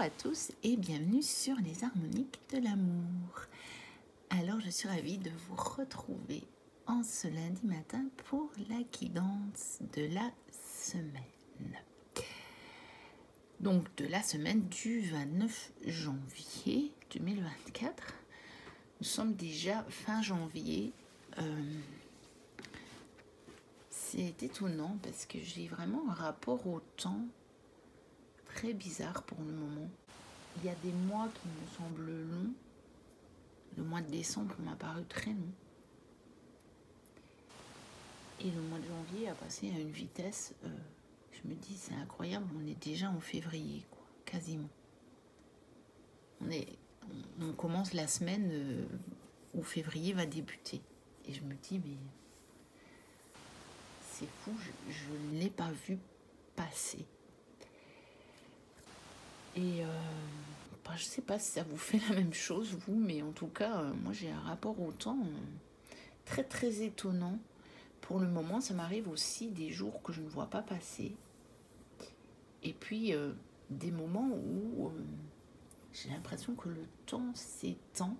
à tous et bienvenue sur les harmoniques de l'amour. Alors je suis ravie de vous retrouver en ce lundi matin pour la guidance de la semaine. Donc de la semaine du 29 janvier 2024. Nous sommes déjà fin janvier. C'est étonnant parce que j'ai vraiment un rapport au temps très bizarre pour le moment. Il y a des mois qui me semblent longs. Le mois de décembre m'a paru très long. Et le mois de janvier a passé à une vitesse, je me dis c'est incroyable, on est déjà en février, quoi, quasiment. On commence la semaine où février va débuter. Et je me dis mais c'est fou, je ne l'ai pas vu passer. Et je ne sais pas si ça vous fait la même chose, vous, mais en tout cas, moi j'ai un rapport au temps très très étonnant. Pour le moment, ça m'arrive aussi des jours que je ne vois pas passer. Et puis des moments où j'ai l'impression que le temps s'étend.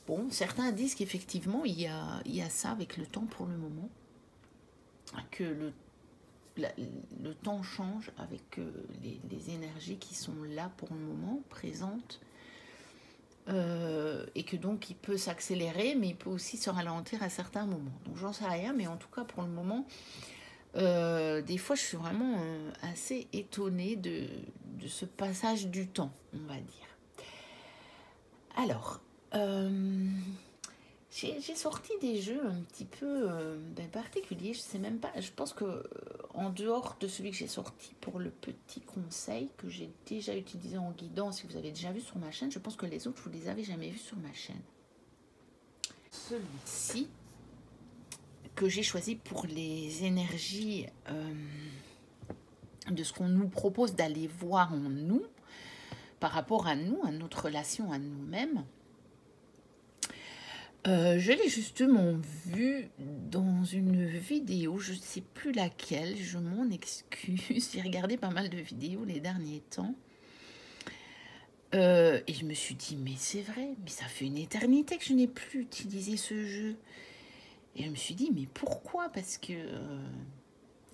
Bon, certains disent qu'effectivement, il y a ça avec le temps pour le moment. Que le temps change avec les énergies qui sont là pour le moment, présentes, et que donc il peut s'accélérer, mais il peut aussi se ralentir à certains moments. Donc j'en sais rien, mais en tout cas pour le moment, des fois je suis vraiment assez étonnée de ce passage du temps, on va dire. Alors, j'ai sorti des jeux un petit peu particuliers, je sais même pas, je pense que en dehors de celui que j'ai sorti pour le petit conseil que j'ai déjà utilisé en guidance, si vous avez déjà vu sur ma chaîne, je pense que les autres vous les avez jamais vus sur ma chaîne. Celui-ci que j'ai choisi pour les énergies de ce qu'on nous propose d'aller voir en nous, par rapport à nous, à notre relation à nous-mêmes. Je l'ai justement vu dans une vidéo, je ne sais plus laquelle, je m'en excuse. J'ai regardé pas mal de vidéos les derniers temps. Et je me suis dit, mais c'est vrai, mais ça fait une éternité que je n'ai plus utilisé ce jeu. Et je me suis dit, mais pourquoi? Parce que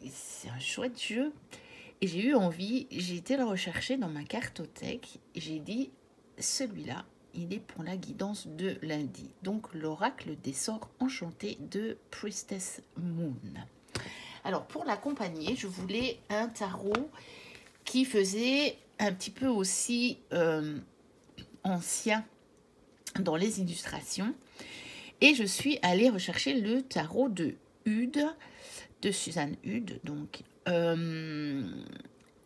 c'est un chouette jeu. Et j'ai eu envie, j'ai été le rechercher dans ma cartothèque, et j'ai dit, celui-là, il est pour la guidance de lundi. Donc, l'oracle des sorts enchantés de Priestess Moon. Alors, pour l'accompagner, je voulais un tarot qui faisait un petit peu aussi ancien dans les illustrations. Et je suis allée rechercher le tarot de Hude, de Suzanne Hude. Donc,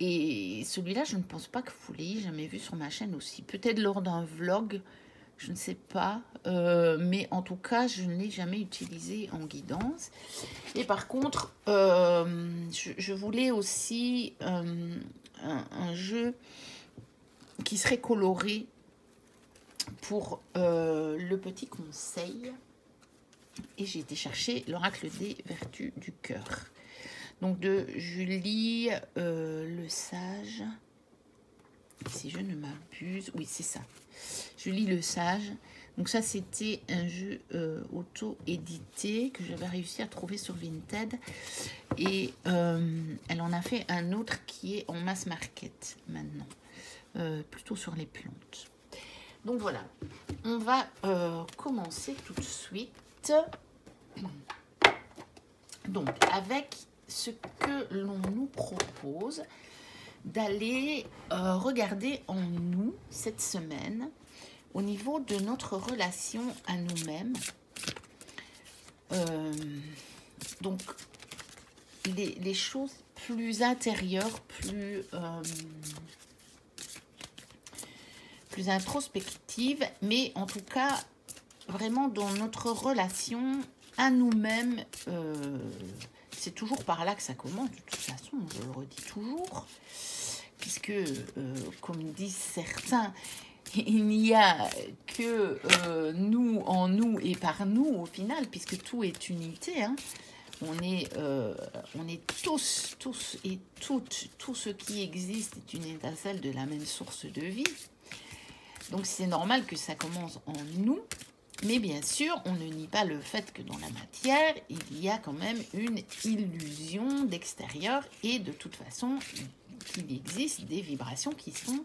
et celui-là, je ne pense pas que vous l'ayez jamais vu sur ma chaîne aussi. Peut-être lors d'un vlog, je ne sais pas. Mais en tout cas, je ne l'ai jamais utilisé en guidance. Et par contre, je voulais aussi un jeu qui serait coloré pour le petit conseil. Et j'ai été chercher l'oracle des vertus du cœur. Donc de Julie Le Sage, si je ne m'abuse, oui c'est ça, Julie Le Sage. Donc ça c'était un jeu auto-édité que j'avais réussi à trouver sur Vinted. Et elle en a fait un autre qui est en mass market maintenant, plutôt sur les plantes. Donc voilà, on va commencer tout de suite. Donc avec ce que l'on nous propose d'aller regarder en nous cette semaine au niveau de notre relation à nous-mêmes. Donc les choses plus intérieures, plus introspectives, mais en tout cas vraiment dans notre relation à nous-mêmes. C'est toujours par là que ça commence, de toute façon, je le redis toujours, puisque, comme disent certains, il n'y a que nous en nous et par nous, au final, puisque tout est unité, hein. on est tous et toutes, tout ce qui existe est une étincelle de la même source de vie. Donc c'est normal que ça commence en nous, mais bien sûr, on ne nie pas le fait que dans la matière, il y a quand même une illusion d'extérieur et de toute façon, qu'il existe des vibrations qui sont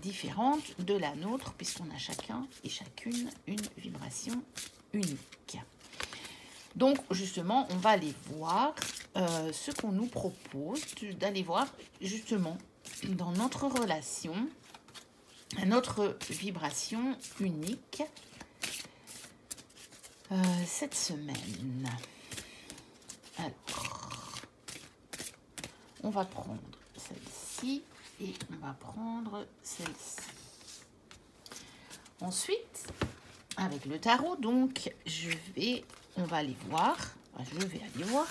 différentes de la nôtre, puisqu'on a chacun et chacune une vibration unique. Donc justement, on va aller voir ce qu'on nous propose, d'aller voir justement dans notre relation, notre vibration unique cette semaine. Alors, on va prendre celle-ci et on va prendre celle-ci. Ensuite, avec le tarot, donc, on va aller voir. Je vais aller voir.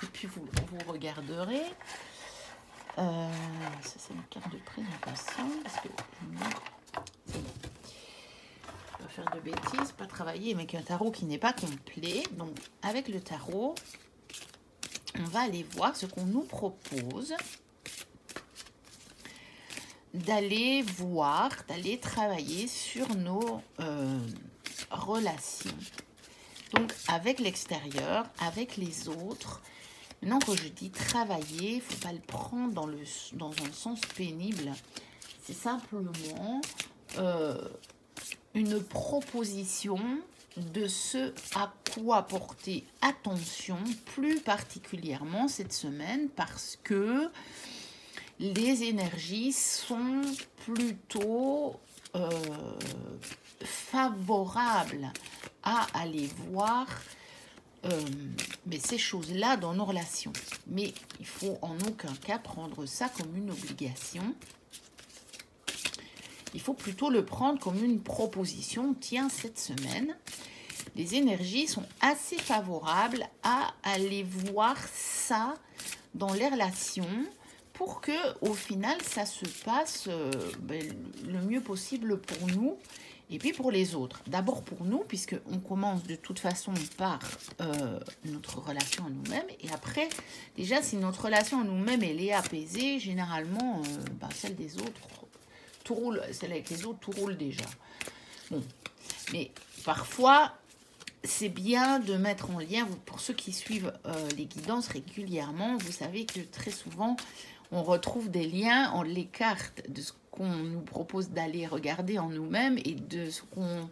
Et puis, vous regarderez. Ça, c'est une carte de présentation. Parce que je vais pas faire de bêtises, pas travailler avec un tarot qui n'est pas complet. Donc, avec le tarot, on va aller voir ce qu'on nous propose d'aller voir, d'aller travailler sur nos relations. Donc, avec l'extérieur, avec les autres. Maintenant, quand je dis travailler, il ne faut pas le prendre dans un sens pénible. C'est simplement une proposition de ce à quoi porter attention, plus particulièrement cette semaine, parce que les énergies sont plutôt favorables à aller voir mais ces choses-là dans nos relations. Mais il faut en aucun cas prendre ça comme une obligation. Il faut plutôt le prendre comme une proposition. Tiens, cette semaine, les énergies sont assez favorables à aller voir ça dans les relations pour que, au final, ça se passe le mieux possible pour nous. Et puis pour les autres, d'abord pour nous, puisqu'on commence de toute façon par notre relation à nous-mêmes. Et après, déjà, si notre relation à nous-mêmes, elle est apaisée, généralement, celle des autres, tout roule, celle avec les autres, tout roule déjà. Bon, mais parfois, c'est bien de mettre en lien, pour ceux qui suivent les guidances régulièrement, vous savez que très souvent, on retrouve des liens, on l'écarte de ce qu'on nous propose d'aller regarder en nous-mêmes et de ce qu'on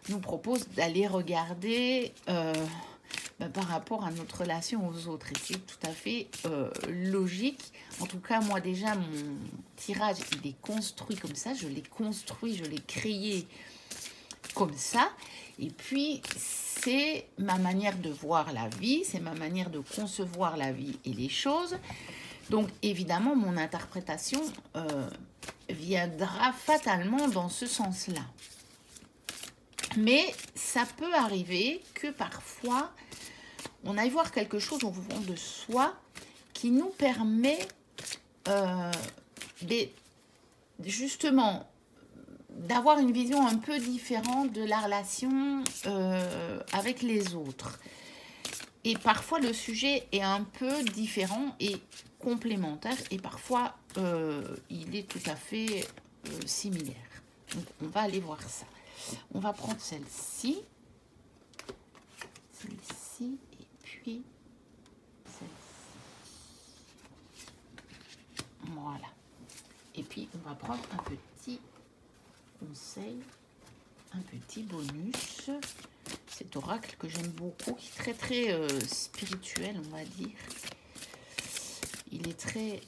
nous propose d'aller regarder par rapport à notre relation aux autres. Et c'est tout à fait logique. En tout cas, moi déjà, mon tirage, il est construit comme ça. Je l'ai construit, je l'ai créé comme ça. Et puis, c'est ma manière de voir la vie, c'est ma manière de concevoir la vie et les choses. Donc, évidemment, mon interprétation viendra fatalement dans ce sens-là. Mais ça peut arriver que parfois, on aille voir quelque chose au fond de soi qui nous permet justement d'avoir une vision un peu différente de la relation avec les autres. Et parfois, le sujet est un peu différent et complémentaire. Et parfois, il est tout à fait similaire. Donc, on va aller voir ça. On va prendre celle-ci. Celle-ci et puis celle-ci. Voilà. Et puis, on va prendre un petit conseil, un petit bonus. Cet oracle que j'aime beaucoup, qui est très très spirituel, on va dire. Il est très...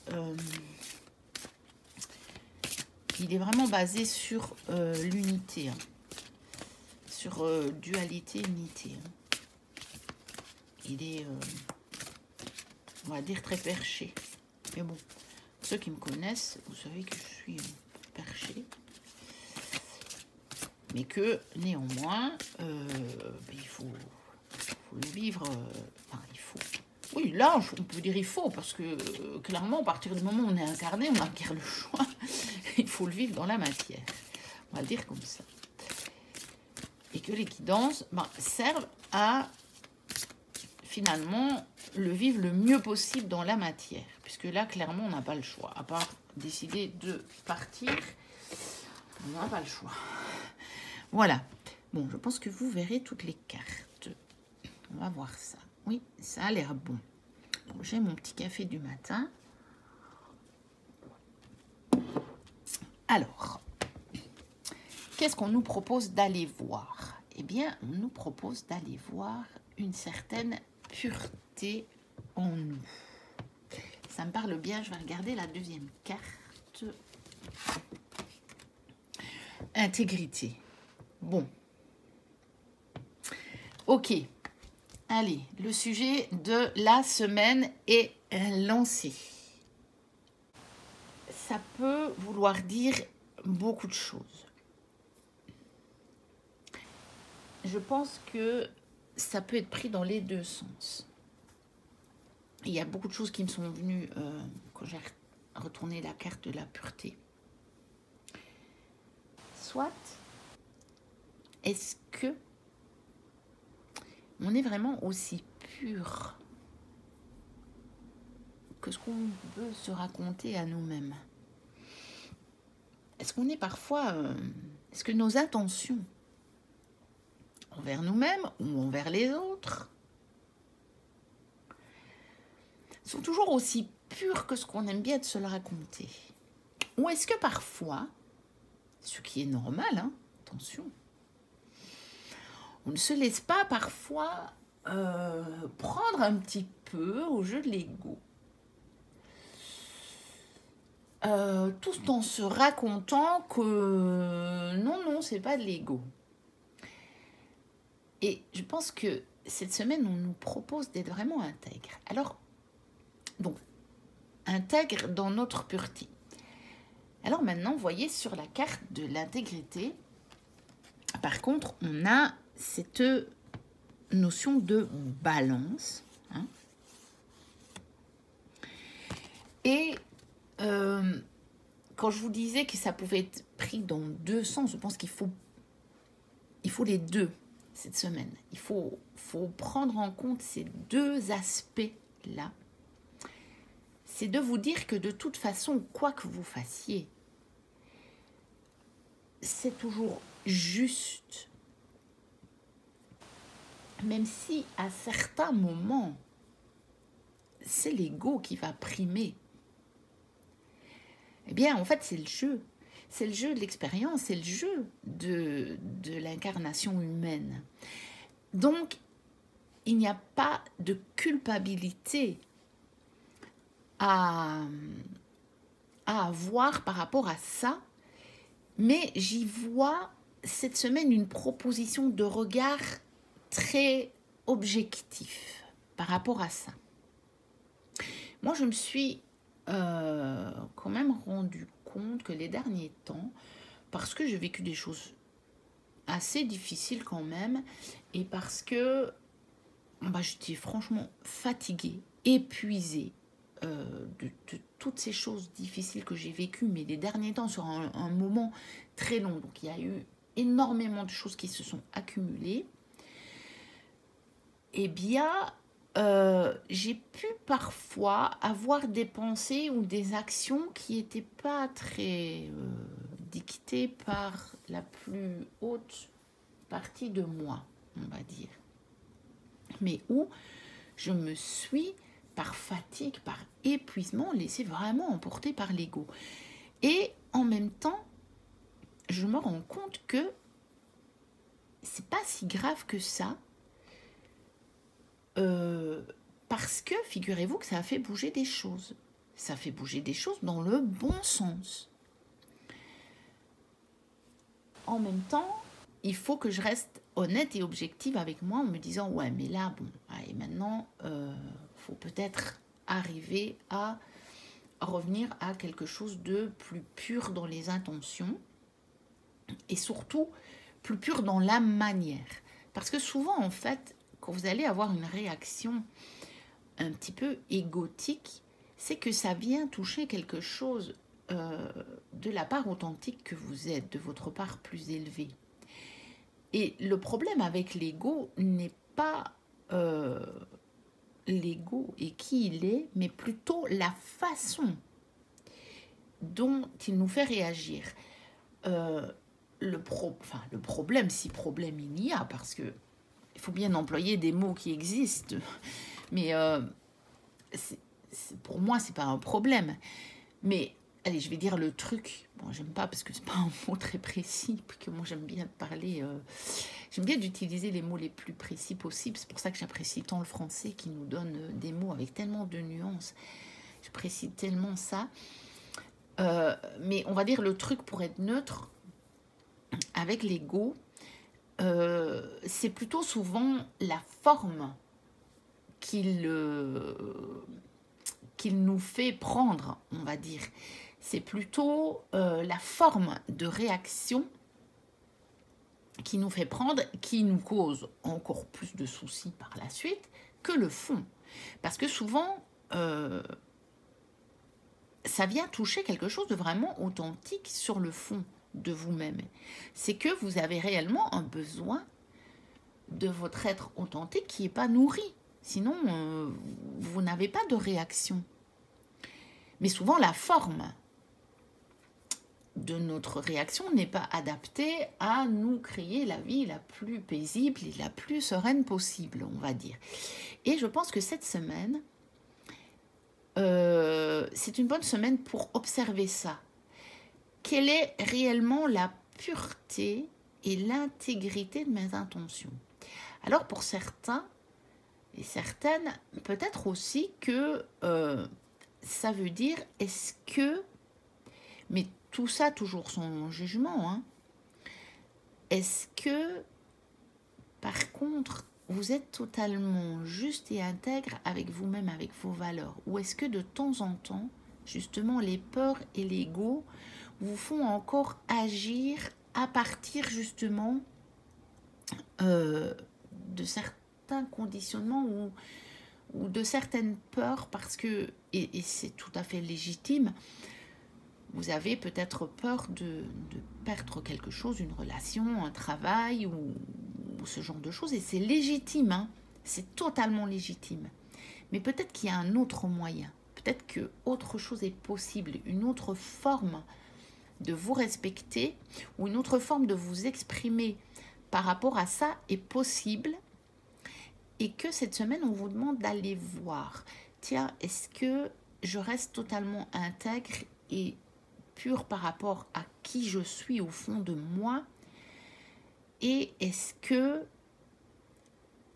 il est vraiment basé sur l'unité, hein, sur dualité, unité. Hein. Il est, on va dire, très perché. Mais bon, ceux qui me connaissent, vous savez que je suis perché. Mais que, néanmoins, il faut le vivre. Enfin, il faut... Oui, là, on peut dire il faut, parce que, clairement, à partir du moment où on est incarné, on n'a guère le choix. Il faut le vivre dans la matière. On va le dire comme ça. Et que les guidances servent à finalement le vivre le mieux possible dans la matière. Puisque là, clairement, on n'a pas le choix. À part décider de partir, on n'a pas le choix. Voilà. Bon, je pense que vous verrez toutes les cartes. On va voir ça. Oui, ça a l'air bon. Donc, j'ai mon petit café du matin. Alors, qu'est-ce qu'on nous propose d'aller voir? Eh bien, on nous propose d'aller voir une certaine pureté en nous. Ça me parle bien, je vais regarder la deuxième carte. Intégrité. Bon. Ok. Allez, le sujet de la semaine est lancé. Ça peut vouloir dire beaucoup de choses. Je pense que ça peut être pris dans les deux sens. Il y a beaucoup de choses qui me sont venues quand j'ai retourné la carte de la pureté. Soit, est-ce que on est vraiment aussi pur que ce qu'on veut se raconter à nous-mêmes? Est-ce qu'on est parfois... est-ce que nos intentions envers nous-mêmes ou envers les autres sont toujours aussi pures que ce qu'on aime bien de se le raconter? Ou est-ce que parfois, ce qui est normal, hein, attention, on ne se laisse pas parfois prendre un petit peu au jeu de l'ego, tout en se racontant que non, c'est pas de l'ego. Et je pense que cette semaine, on nous propose d'être vraiment intègre. Alors, donc, intègre dans notre pureté. Alors maintenant, vous voyez sur la carte de l'intégrité, par contre, on a cette notion de balance. Hein. Et quand je vous disais que ça pouvait être pris dans deux sens, je pense qu'il faut les deux cette semaine. Il faut prendre en compte ces deux aspects-là. C'est de vous dire que de toute façon, quoi que vous fassiez, c'est toujours juste. Même si à certains moments, c'est l'ego qui va primer. Eh bien, en fait, c'est le jeu. C'est le jeu de l'expérience, c'est le jeu de l'incarnation humaine. Donc, il n'y a pas de culpabilité à avoir par rapport à ça, mais j'y vois cette semaine une proposition de regard très objectif par rapport à ça. Moi, je me suis quand même rendu compte que les derniers temps, parce que j'ai vécu des choses assez difficiles quand même, et parce que j'étais franchement fatiguée, épuisée de toutes ces choses difficiles que j'ai vécues, mais les derniers temps sur un moment très long. Donc il y a eu énormément de choses qui se sont accumulées. Eh bien, j'ai pu parfois avoir des pensées ou des actions qui n'étaient pas très dictées par la plus haute partie de moi, on va dire. Mais où je me suis, par fatigue, par épuisement, laissée vraiment emporter par l'ego. Et en même temps, je me rends compte que c'est pas si grave que ça. Parce que, figurez-vous que ça a fait bouger des choses. Ça fait bouger des choses dans le bon sens. En même temps, il faut que je reste honnête et objective avec moi en me disant « Ouais, mais là, bon, allez, maintenant, faut peut-être arriver à revenir à quelque chose de plus pur dans les intentions et surtout plus pur dans la manière. » Parce que souvent, en fait, quand vous allez avoir une réaction un petit peu égotique, c'est que ça vient toucher quelque chose de la part authentique que vous êtes, de votre part plus élevée. Et le problème avec l'ego n'est pas euh, l'ego et qui il est, mais plutôt la façon dont il nous fait réagir. Euh, le problème, si problème il y a, parce que il faut bien employer des mots qui existent, mais pour moi, c'est pas un problème. Mais allez, je vais dire le truc. Bon, j'aime pas parce que c'est pas un mot très précis, puis que moi j'aime bien parler. J'aime bien d'utiliser les mots les plus précis possibles. C'est pour ça que j'apprécie tant le français qui nous donne des mots avec tellement de nuances. J'apprécie tellement ça. Mais on va dire le truc pour être neutre avec l'ego, c'est plutôt souvent la forme qu'il qu'il nous fait prendre, on va dire. C'est plutôt la forme de réaction qui nous fait prendre, qui nous cause encore plus de soucis par la suite que le fond. Parce que souvent, ça vient toucher quelque chose de vraiment authentique sur le fond de vous-même. C'est que vous avez réellement un besoin de votre être authentique qui n'est pas nourri. Sinon, vous n'avez pas de réaction. Mais souvent, la forme de notre réaction n'est pas adaptée à nous créer la vie la plus paisible et la plus sereine possible, on va dire. Et je pense que cette semaine, c'est une bonne semaine pour observer ça. Quelle est réellement la pureté et l'intégrité de mes intentions? Alors pour certains et certaines, peut-être aussi que ça veut dire est-ce que, mais tout ça toujours sans jugement, hein, est-ce que par contre vous êtes totalement juste et intègre avec vous-même, avec vos valeurs, ou est-ce que de temps en temps, justement les peurs et l'ego vous font encore agir à partir justement de certains conditionnements ou de certaines peurs, parce que, et c'est tout à fait légitime, vous avez peut-être peur de perdre quelque chose, une relation, un travail ou ce genre de choses, et c'est légitime, hein, c'est totalement légitime. Mais peut-être qu'il y a un autre moyen, peut-être que autre chose est possible, une autre forme de vous respecter ou une autre forme de vous exprimer par rapport à ça est possible, et que cette semaine on vous demande d'aller voir, tiens, est-ce que je reste totalement intègre et pure par rapport à qui je suis au fond de moi, et est-ce que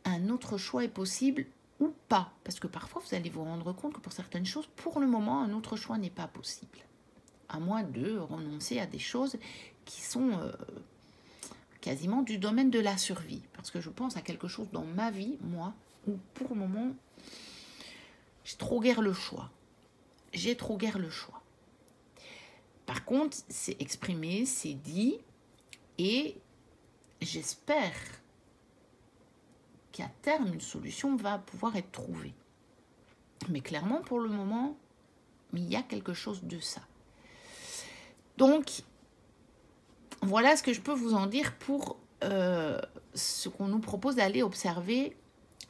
un autre choix est possible ou pas, parce que parfois vous allez vous rendre compte que pour certaines choses, pour le moment, un autre choix n'est pas possible, à moins de renoncer à des choses qui sont quasiment du domaine de la survie. Parce que je pense à quelque chose dans ma vie, moi, où pour le moment, j'ai trop guère le choix. J'ai trop guère le choix. Par contre, c'est exprimé, c'est dit, et j'espère qu'à terme, une solution va pouvoir être trouvée. Mais clairement, pour le moment, il y a quelque chose de ça. Donc, voilà ce que je peux vous en dire pour ce qu'on nous propose d'aller observer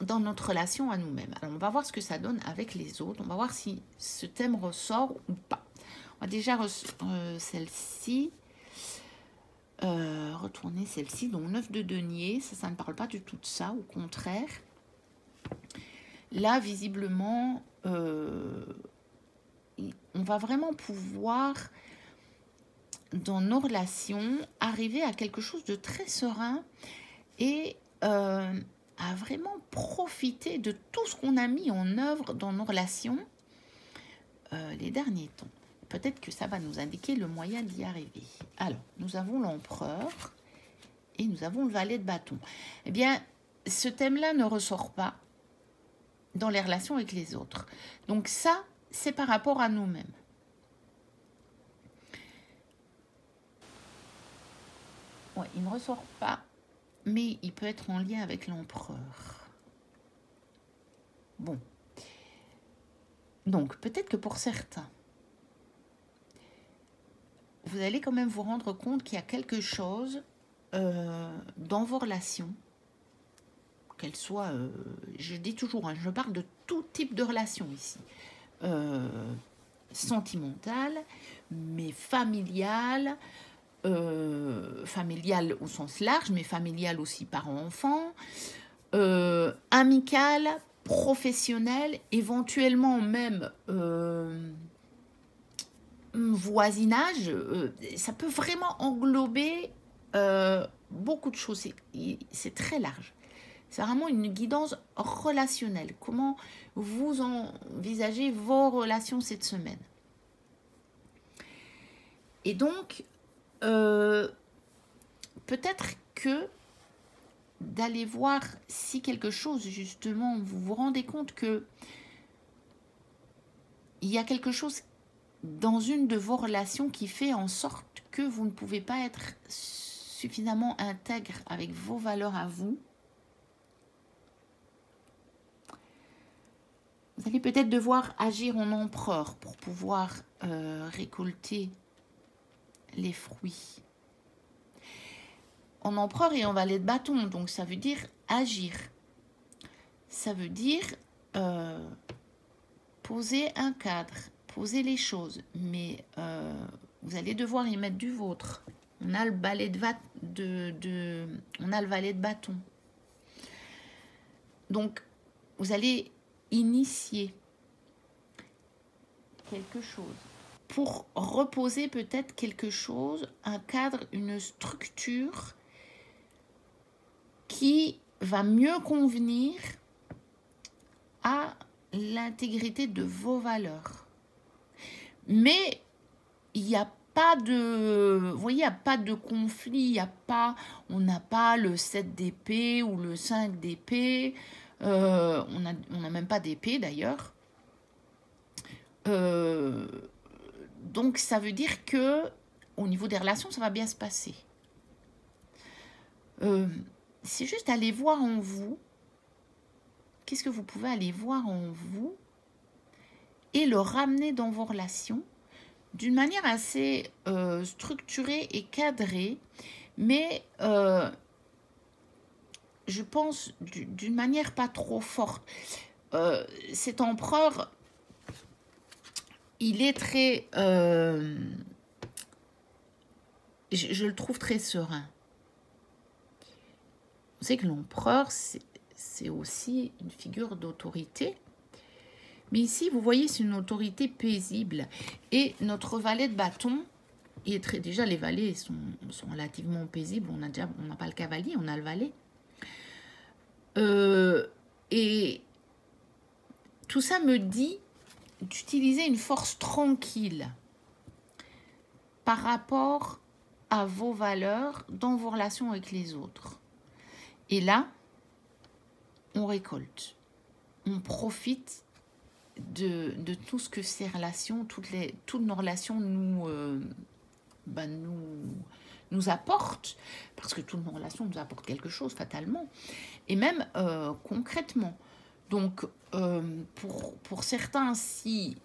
dans notre relation à nous-mêmes. Alors, on va voir ce que ça donne avec les autres. On va voir si ce thème ressort ou pas. On va déjà celle-ci. Retourner celle-ci. Donc, 9 de denier. Ça ne parle pas du tout de ça. Au contraire. Là, visiblement, on va vraiment pouvoir, dans nos relations, arriver à quelque chose de très serein et à vraiment profiter de tout ce qu'on a mis en œuvre dans nos relations les derniers temps. Peut-être que ça va nous indiquer le moyen d'y arriver. Alors, nous avons l'empereur et nous avons le valet de bâton. Eh bien, ce thème-là ne ressort pas dans les relations avec les autres. Donc ça, c'est par rapport à nous-mêmes. Ouais, il ne ressort pas, mais il peut être en lien avec l'empereur. Bon. Donc, peut-être que pour certains, vous allez quand même vous rendre compte qu'il y a quelque chose dans vos relations, qu'elles soient, je dis toujours, hein, je parle de tout type de relation ici, sentimentale, mais familiale, familiale au sens large, mais familiale aussi parents-enfants, amicale, professionnelle, éventuellement même voisinage, ça peut vraiment englober beaucoup de choses, c'est très large. C'est vraiment une guidance relationnelle. Comment vous envisagez vos relations cette semaine? Et donc, peut-être que d'aller voir si quelque chose, justement, vous vous rendez compte que il y a quelque chose dans une de vos relations qui fait en sorte que vous ne pouvez pas être suffisamment intègre avec vos valeurs à vous. Vous allez peut-être devoir agir en empereur pour pouvoir récolter les fruits. En empereur et en valet de bâton, donc ça veut dire agir. Ça veut dire poser un cadre, poser les choses, mais vous allez devoir y mettre du vôtre. On a le valet on a le valet de bâton. Donc, vous allez initier quelque chose pour reposer peut-être quelque chose, un cadre, une structure qui va mieux convenir à l'intégrité de vos valeurs. Mais il n'y a pas de, vous voyez, il n'y a pas de conflit, on n'a pas le 7 d'épée ou le 5 d'épée, on n'a même pas d'épée d'ailleurs. Donc ça veut dire que au niveau des relations, ça va bien se passer. C'est juste aller voir en vous, qu'est-ce que vous pouvez aller voir en vous et le ramener dans vos relations d'une manière assez structurée et cadrée, mais je pense d'une manière pas trop forte. Cet empereur, il est très... je le trouve très serein. Vous savez que l'empereur, c'est aussi une figure d'autorité. Mais ici, vous voyez, c'est une autorité paisible. Et notre valet de bâton, déjà les valets sont relativement paisibles. On n'a pas le cavalier, on a le valet. Et tout ça me dit d'utiliser une force tranquille par rapport à vos valeurs dans vos relations avec les autres. Et là, on récolte. On profite de tout ce que ces relations, toutes nos relations nous apportent, parce que toutes nos relations nous apportent quelque chose fatalement, et même concrètement. Donc, pour certains, si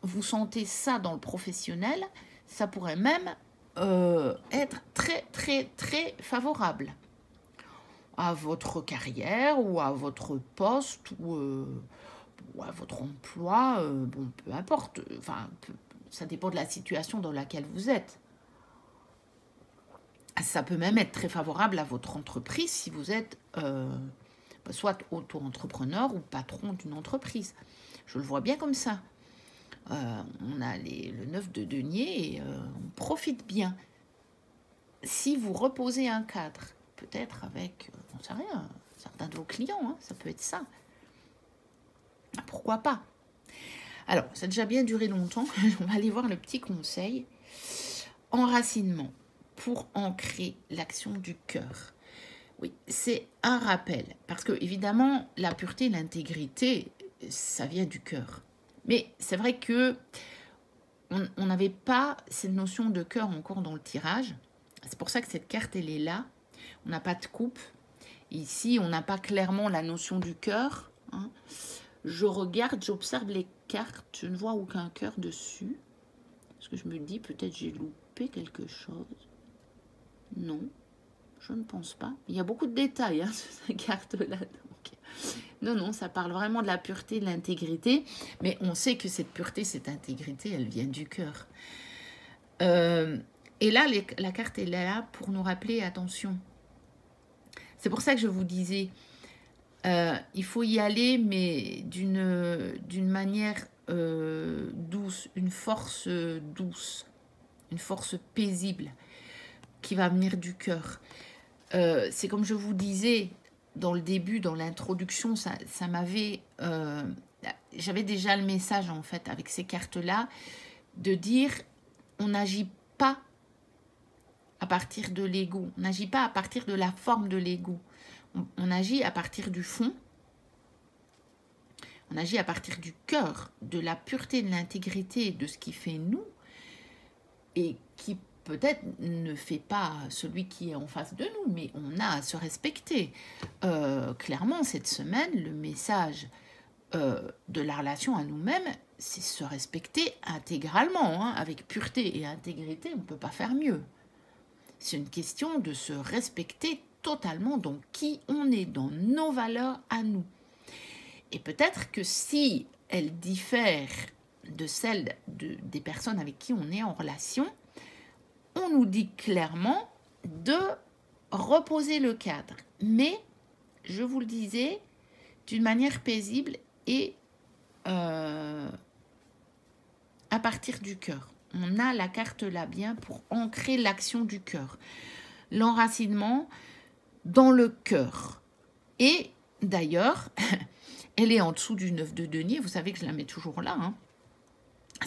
vous sentez ça dans le professionnel, ça pourrait même être très, très, très favorable à votre carrière ou à votre poste ou à votre emploi, bon, peu importe, enfin, ça dépend de la situation dans laquelle vous êtes. Ça peut même être très favorable à votre entreprise si vous êtes soit auto-entrepreneur ou patron d'une entreprise. Je le vois bien comme ça. On a le 9 de denier et on profite bien. Si vous reposez un cadre, peut-être avec, on ne sait rien, certains de vos clients, hein, ça peut être ça. Pourquoi pas? Alors, ça a déjà bien duré longtemps. On va aller voir le petit conseil. Enracinement pour ancrer l'action du cœur. Oui, c'est un rappel. Parce que, évidemment, la pureté et l'intégrité, ça vient du cœur. Mais c'est vrai que on n'avait pas cette notion de cœur encore dans le tirage. C'est pour ça que cette carte, elle est là. On n'a pas de coupe. Ici, on n'a pas clairement la notion du cœur. Hein. Je regarde, j'observe les cartes. Je ne vois aucun cœur dessus. Parce que je me dis, peut-être j'ai loupé quelque chose. Non. Je ne pense pas. Il y a beaucoup de détails hein, sur cette carte-là. Non, non, ça parle vraiment de la pureté, de l'intégrité. Mais on sait que cette pureté, cette intégrité, elle vient du cœur. Et là, la carte est là pour nous rappeler, attention. C'est pour ça que je vous disais, il faut y aller, mais d'une manière douce, une force douce, une force paisible qui va venir du cœur. C'est comme je vous disais dans le début, dans l'introduction, ça m'avait... j'avais déjà le message en fait avec ces cartes-là de dire on n'agit pas à partir de l'ego, on n'agit pas à partir de la forme de l'ego, on agit à partir du fond, on agit à partir du cœur, de la pureté, de l'intégrité, de ce qui fait nous et qui peut-être ne fait pas celui qui est en face de nous, mais on a à se respecter. Clairement, cette semaine, le message de la relation à nous-mêmes, c'est se respecter intégralement, hein, avec pureté et intégrité, on ne peut pas faire mieux. C'est une question de se respecter totalement dans qui on est, dans nos valeurs à nous. Et peut-être que si elles diffèrent de celles des personnes avec qui on est en relation, on nous dit clairement de reposer le cadre. Mais, je vous le disais, d'une manière paisible et à partir du cœur. On a la carte là bien pour ancrer l'action du cœur. L'enracinement dans le cœur. Et d'ailleurs, elle est en dessous du 9 de denier. Vous savez que je la mets toujours là. Hein.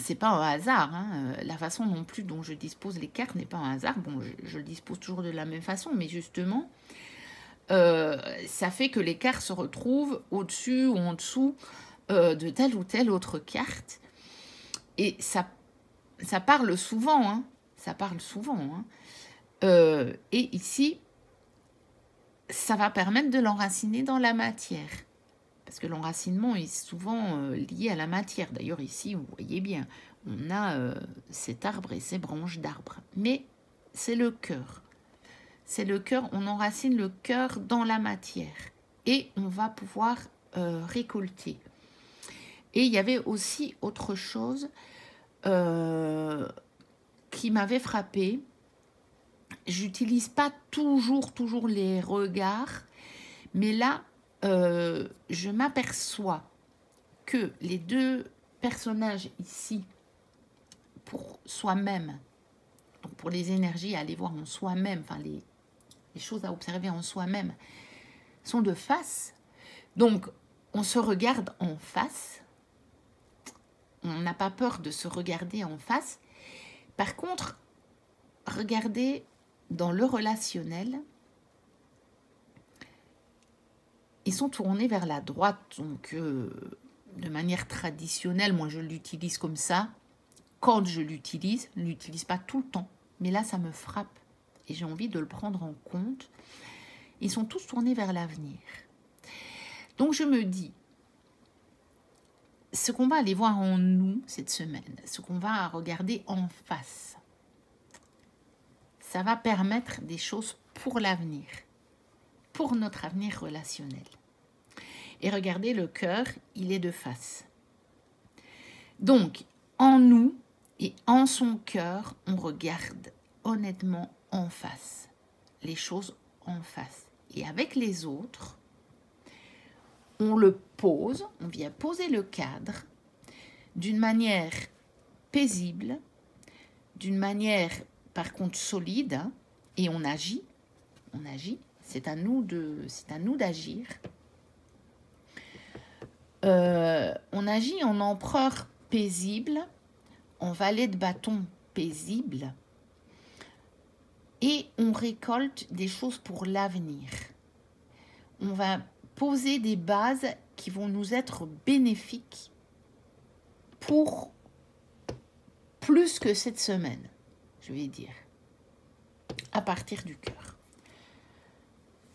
C'est pas un hasard. Hein. La façon non plus dont je dispose les cartes n'est pas un hasard. Bon, je le dispose toujours de la même façon, mais justement, ça fait que les cartes se retrouvent au-dessus ou en dessous de telle ou telle autre carte. Et ça parle souvent. Hein. Ça parle souvent. Hein. Et ici, ça va permettre de l'enraciner dans la matière. Parce que l'enracinement est souvent lié à la matière. D'ailleurs, ici, vous voyez bien, on a cet arbre et ces branches d'arbre. Mais c'est le cœur. C'est le cœur, on enracine le cœur dans la matière. Et on va pouvoir récolter. Et il y avait aussi autre chose qui m'avait frappée. J'utilise pas toujours les regards. Mais là, je m'aperçois que les deux personnages ici, pour soi-même, donc pour les énergies à aller voir en soi-même, enfin les choses à observer en soi-même, sont de face. Donc, on se regarde en face. On n'a pas peur de se regarder en face. Par contre, regardez dans le relationnel, ils sont tournés vers la droite, donc de manière traditionnelle, moi je l'utilise comme ça. Quand je l'utilise pas tout le temps, mais là ça me frappe et j'ai envie de le prendre en compte. Ils sont tous tournés vers l'avenir. Donc je me dis, ce qu'on va aller voir en nous cette semaine, ce qu'on va regarder en face, ça va permettre des choses pour l'avenir. Pour notre avenir relationnel. Et regardez, le cœur, il est de face. Donc, en nous et en son cœur, on regarde honnêtement en face. Les choses en face. Et avec les autres, on le pose, on vient poser le cadre d'une manière paisible, d'une manière par contre solide, hein, et on agit. C'est à nous d'agir. On agit en empereur paisible, en valet de bâton paisible, et on récolte des choses pour l'avenir. On va poser des bases qui vont nous être bénéfiques pour plus que cette semaine, je vais dire, à partir du cœur.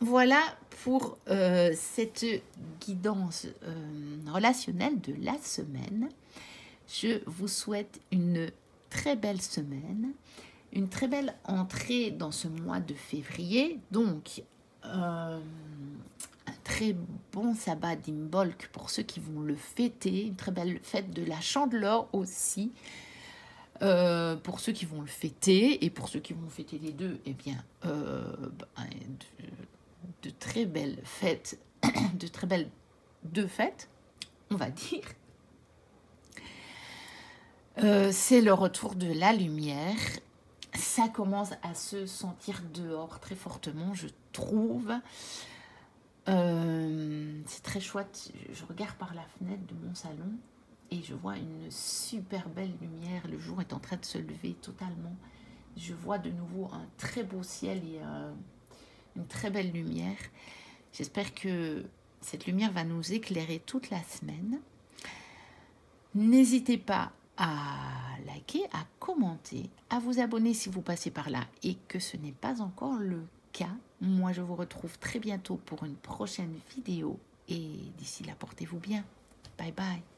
Voilà pour cette guidance relationnelle de la semaine. Je vous souhaite une très belle semaine, une très belle entrée dans ce mois de février. Donc, un très bon sabbat d'Imbolc pour ceux qui vont le fêter. Une très belle fête de la Chandeleur aussi. Pour ceux qui vont le fêter. Et pour ceux qui vont fêter les deux, eh bien, de très belles fêtes. De très belles deux fêtes, on va dire. C'est le retour de la lumière. Ça commence à se sentir dehors très fortement, je trouve. C'est très chouette. Je regarde par la fenêtre de mon salon et je vois une super belle lumière. Le jour est en train de se lever totalement. Je vois de nouveau un très beau ciel et une très belle lumière. J'espère que cette lumière va nous éclairer toute la semaine. N'hésitez pas à liker, à commenter, à vous abonner si vous passez par là et que ce n'est pas encore le cas. Moi, je vous retrouve très bientôt pour une prochaine vidéo et d'ici là, portez-vous bien. Bye bye.